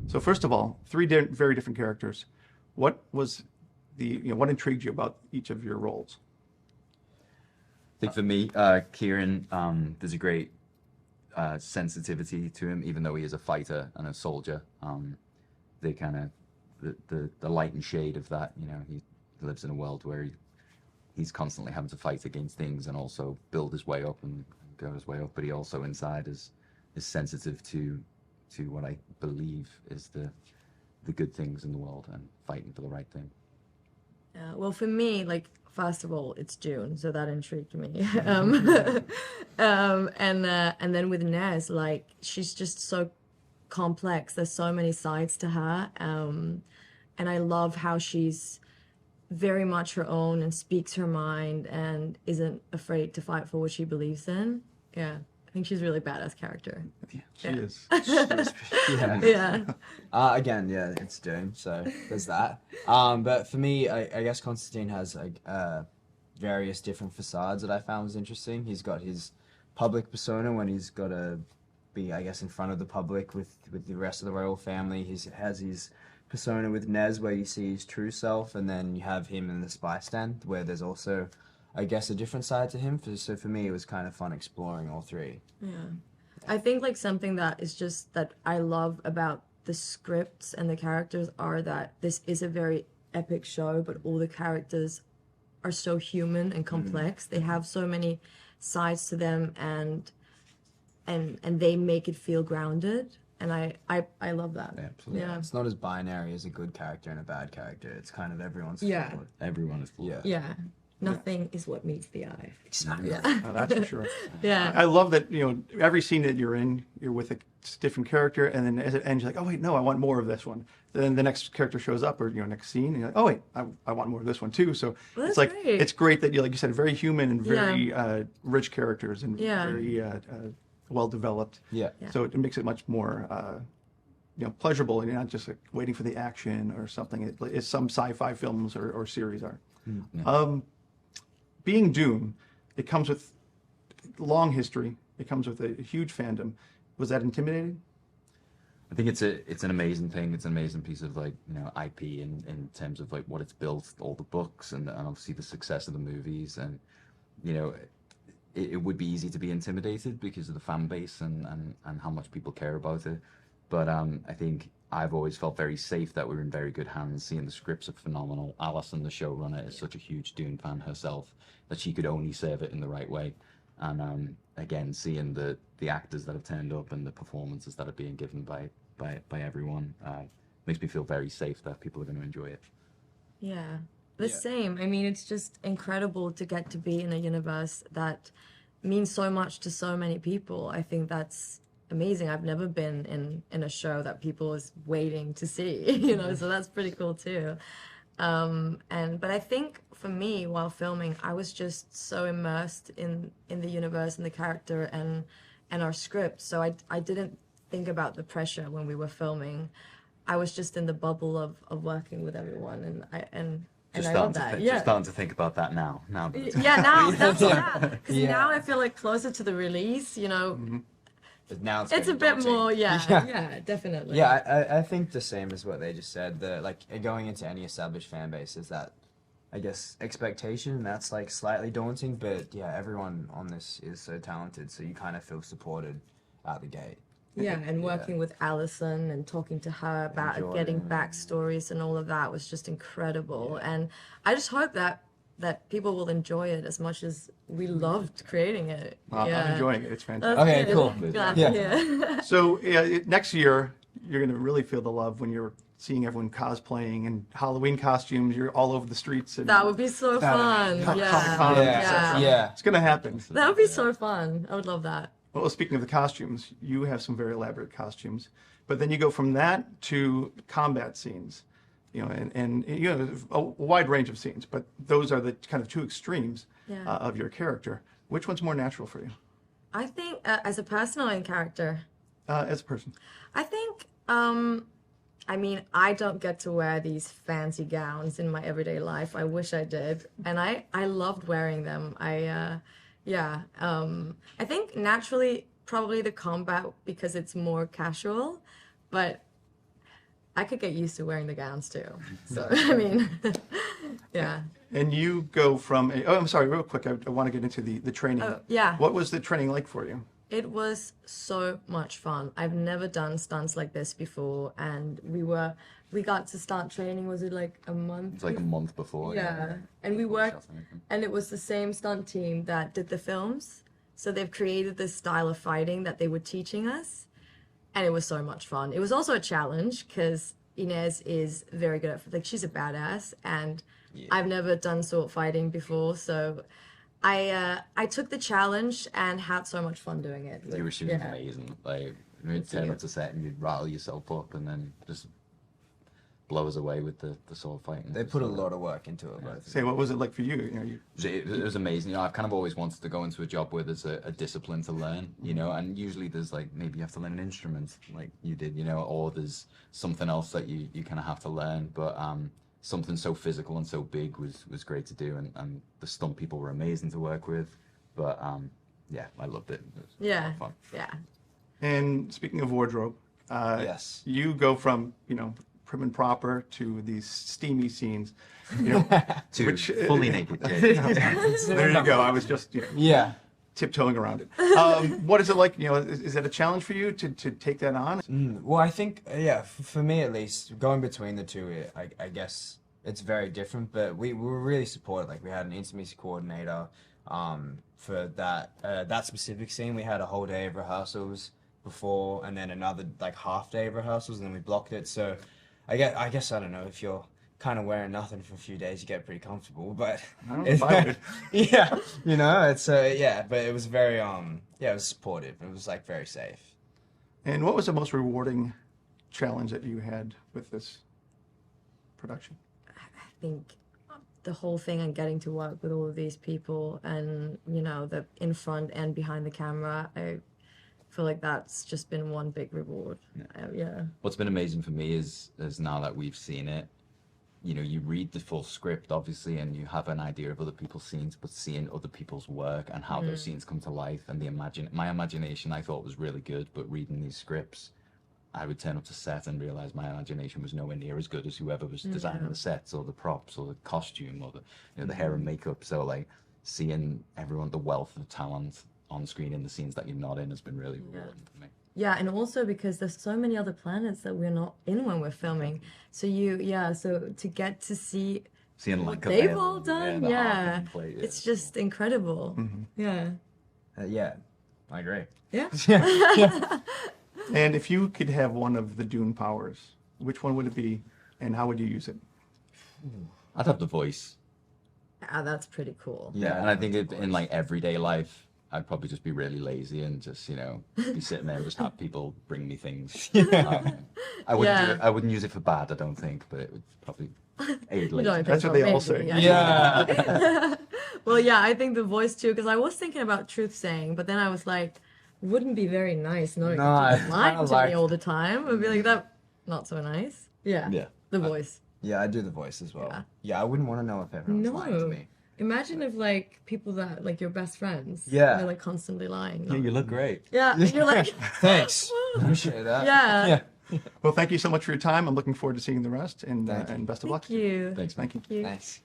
So first of all, very different characters. What was what intrigued you about each of your roles? I think for me, Kieran, there's a great sensitivity to him, even though he is a fighter and a soldier. They kind of the light and shade of that. He lives in a world where he's constantly having to fight against things and also build his way up and go his way up. But he also inside is sensitive to what I believe is the good things in the world and fighting for the right thing. Yeah, well, for me, like, first of all, it's Dune, so that intrigued me. And then with Nez, like, she's just so complex. There's so many sides to her. And I love how she's very much her own and speaks her mind and isn't afraid to fight for what she believes in. Yeah, I think she's a really badass character. Yeah, she is. Yeah. Yeah. Again, yeah, it's Dune, so there's that. But for me, I guess Constantine has like various different facades that I found was interesting. He's got his public persona when he's got to be, I guess, in front of the public with the rest of the royal family. He has his persona with Nez where you see his true self, and then you have him in the spy stand where there's also, I guess, a different side to him. So for me, it was kind of fun exploring all three. Yeah. I think like something that is just that I love about the scripts and the characters are that this is a very epic show, but all the characters are so human and complex. They have so many sides to them and they make it feel grounded. And I love that. Yeah, absolutely. Yeah. It's not as binary as a good character and a bad character. It's kind of everyone's Yeah. flawed. Everyone is flawed. Yeah. Yeah. Nothing is what meets the eye. Exactly. Yeah. Oh, that's for sure. Yeah. I love that, every scene that you're in, you're with a different character, and then as it ends, you're like, oh, wait, no, I want more of this one. Then the next character shows up, or, next scene, and you're like, oh, wait, I want more of this one, too. So Well, it's that's like, great. it's great that, like you said, very human and very rich characters and Yeah. very well-developed. Yeah. Yeah. So it makes it much more, pleasurable, and you're not just like waiting for the action or something, as some sci-fi films or series are. Being Dune, it comes with long history. It comes with a huge fandom. Was that intimidating? I think it's an amazing thing. It's an amazing piece of IP in terms of like what it's built, all the books, and obviously the success of the movies. And it would be easy to be intimidated because of the fan base and how much people care about it. But I think I've always felt very safe that we're in very good hands. Seeing the scripts are phenomenal. Alison, the showrunner, is such a huge Dune fan herself that she could only serve it in the right way. And again, seeing the actors that have turned up and the performances that are being given by everyone makes me feel very safe that people are going to enjoy it. Yeah, the same. I mean, it's just incredible to get to be in a universe that means so much to so many people. I think that's amazing. I've never been in a show that people is waiting to see, so that's pretty cool too. But I think for me, while filming, I was just so immersed in the universe and the character and our script. So I didn't think about the pressure when we were filming. I was just in the bubble of working with everyone, and I love that. Just starting to think about that now. Now that it's Now that's because now I feel like closer to the release. But now it's It's a getting bit daunting. more, yeah, definitely. Yeah, I think the same as what they just said. Going into any established fan base is that, I guess, expectation. That's like slightly daunting, but yeah, everyone on this is so talented, so you kind of feel supported out the gate. Yeah, and working with Alison and talking to her about getting backstories and all of that was just incredible. And I just hope that people will enjoy it as much as we loved creating it. I'm enjoying it. It's fantastic. That's Okay, good. cool. Glad to hear. So next year, you're going to really feel the love when you're seeing everyone cosplaying and Halloween costumes. You're all over the streets. And That would be so fun. Comic-Con, Yeah. Yeah. It's going to happen. That would be so fun. I would love that. Well, speaking of the costumes, you have some very elaborate costumes, but then you go from that to combat scenes, and a wide range of scenes, but those are the kind of two extremes of your character. Which one's more natural for you? I think as a person or in character? As a person? I think, I mean, I don't get to wear these fancy gowns in my everyday life. I wish I did. And I loved wearing them. I think naturally, probably the combat because it's more casual, but I could get used to wearing the gowns too. So I mean, yeah. And you go from, I'm sorry, real quick, I want to get into the training. Oh, yeah. What was the training like for you? It was so much fun. I've never done stunts like this before, and we got to start training. Was it like a month? It's like a month before. Yeah, and we Before the worked, shots and everything. and it was the same stunt team that did the films. So they've created this style of fighting that they were teaching us, and it was so much fun. It was also a challenge because Inez is very good at, like, she's a badass, and I've never done sword fighting before, so I took the challenge and had so much fun doing it. She was amazing. Like, you'd turn up to set and you'd rattle yourself up and then just blow us away with the sword fighting. They put a lot of work into it. Both. Say, what was it like for you? You know, It was amazing. You know, I've kind of always wanted to go into a job where there's a discipline to learn, you know, and usually there's like, maybe you have to learn an instrument like you did, you know, or there's something else that you kind of have to learn. But something so physical and so big was great to do. And the stunt people were amazing to work with. But yeah, I loved it. It was a lot of fun. Yeah. And speaking of wardrobe, Yes. you go from, you know, prim and proper to these steamy scenes, you know, To fully naked. Yeah. there you go. I was just, you know, Yeah. tiptoeing around it. What is it like? You know, is that a challenge for you to take that on? Well, I think, yeah, for me at least, going between the two, I guess it's very different, but we were really supported. Like, we had an intimacy coordinator for that specific scene. We had a whole day of rehearsals before, and then another, like, half day of rehearsals, and then we blocked it. So I guess, I don't know, if you're kind of wearing nothing for a few days, you get pretty comfortable, but I don't know if I would. yeah, you know, it's yeah, but it was very yeah, it was supportive. It was like very safe. And what was the most rewarding challenge that you had with this production? I think the whole thing and getting to work with all of these people and, you know, the in front and behind the camera, I feel like that's just been one big reward. Yeah. What's been amazing for me is now that we've seen it, you know, you read the full script, obviously, and you have an idea of other people's scenes, but seeing other people's work and how those scenes come to life and my imagination I thought was really good, but reading these scripts, I would turn up to set and realize my imagination was nowhere near as good as whoever was designing the sets or the props or the costume or the, you know, the hair and makeup. So, like, seeing everyone, the wealth of talent on screen in the scenes that you're not in has been really rewarding for me. Yeah, and also because there's so many other planets that we're not in when we're filming. So so to get to see Seeing what like they've all done, the harp yeah, and play, it's just incredible. Yeah. Yeah, I agree. Yeah. And if you could have one of the Dune powers, which one would it be, and how would you use it? I'd have the voice. Ah, that's pretty cool. Yeah, and I think in like everyday life, I'd probably just be really lazy and just, you know, be sitting there and just have people bring me things. I wouldn't use it for bad, I don't think, but it would probably aid You don't lazy. That's think what they so, all say. maybe, Yeah. Well, yeah, I think the voice too, because I was thinking about truth saying, but then I was like, wouldn't be very nice knowing No, that I you're lying kinda to like- me all the time. I'd be like, that not so nice. Yeah. Yeah. The voice. Yeah, I do the voice as well. Yeah. Yeah, I wouldn't want to know if everyone's lying to No. me. Imagine if like people that like your best friends. Yeah. They're like constantly lying. Yeah, you look great. Yeah. And you're like, Thanks. Appreciate that. yeah. Yeah. Well, thank you so much for your time. I'm looking forward to seeing the rest, and Thank you. and best of luck. Thank you. Thanks, Thank you. Thank you. Thanks.